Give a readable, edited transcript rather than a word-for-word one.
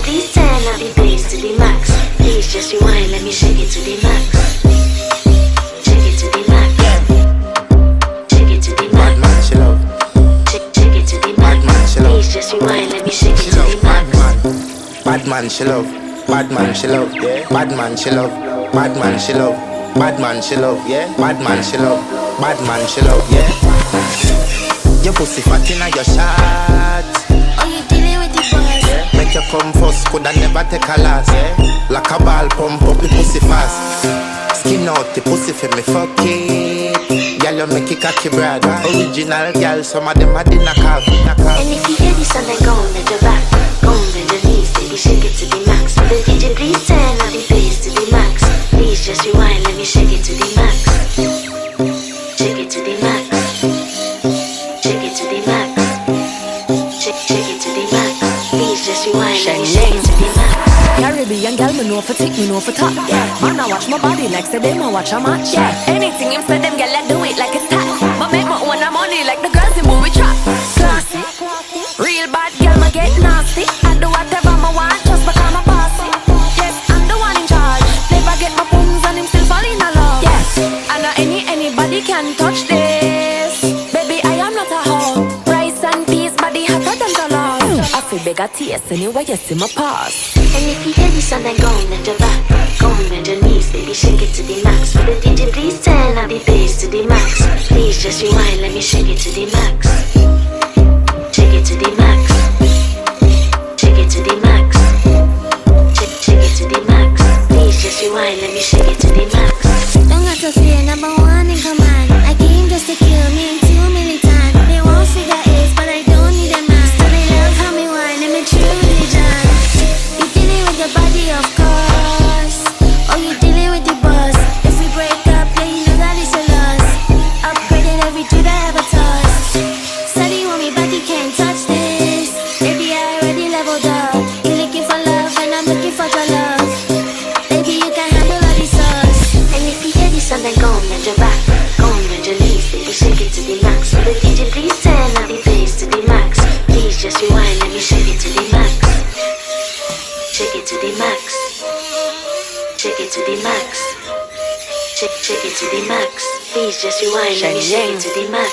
please turn up the bass to the max. Please just rewind, let me shake it to the max. Shake it to the max. Shake it to the max. Bad man, she love. Shake it to the max. Bad man, she love. Please just rewind, let me shake it to the max. Bad man, she love. Bad man, she love. Bad man, she love. Bad man, she love. Bad man, she love. Yeah. Bad man, she love. Bad man, she love. Yeah. Your pussy fat inna your shot. Oh, you dealing with the boss? Make you come first, coulda never take a last. Like a ball, pump up the pussy fast. Skin out the pussy for me, fuck it. Girl, you make it cocky brad. Original girl, some of them are the knockoff. And if you hear this song, then go on bend your back, go on bend your knees, baby, shake it to the max. For the DJ, please turn up the bass to the max. Please just rewind, let me shake it to the max. Shake it to the max. Shake it to the max. Shake it to the max. Please just rewind, let me shake it to the max. Caribbean girl, me know for tick, me know for top. Yeah, man, I watch my body like say them I watch a match. Yeah, anything him say them girl I do it like it's tax. But make my own money like the girls in movie trap. Classy, real bad girl, me get nasty. I do whatever I want just because I'm a bossy. Yes, I'm the one in charge. Never get my pums and him still fall in love. Yes, I know anybody can touch this. Baby, I am not a hoe. Rice and peas, body hotter than the love. I feel bigger taste anyway you see my pass. And if you hear this song, then go on bend your back, go on bend your knees, baby, shake it to the max. For the DJ, please turn up the bass to the max. Please just rewind, let me shake it to the max. Shake it to the max. Shake it to the max. Shake it to the max. Please just rewind, let me shake it to the max. Don't got to fear, number one in command. I came just to kill me in 2 militant. They won't figure it, but I don't need a man. So they love how me whine, I'm a true religion. You dealing with your body, of course. Oh, you dealing with the boss. If we break up, yeah, you know that it's a loss. Upgraded every dude I ever touched. Said you want me back, you can't touch this. Baby, I already leveled up. You're looking for love, and I'm looking for your love. Baby, you can handle all the sauce. And if you hear this song, then go on bend your back, go on bend your knees, baby, shake it to the max. For the DJ, please turn up the bass to the max. Please just rewind, let me shake it to the max. Shake it to the max. Shake it to the max. Shake it to the max. Please just rewind, let me shake it to the max.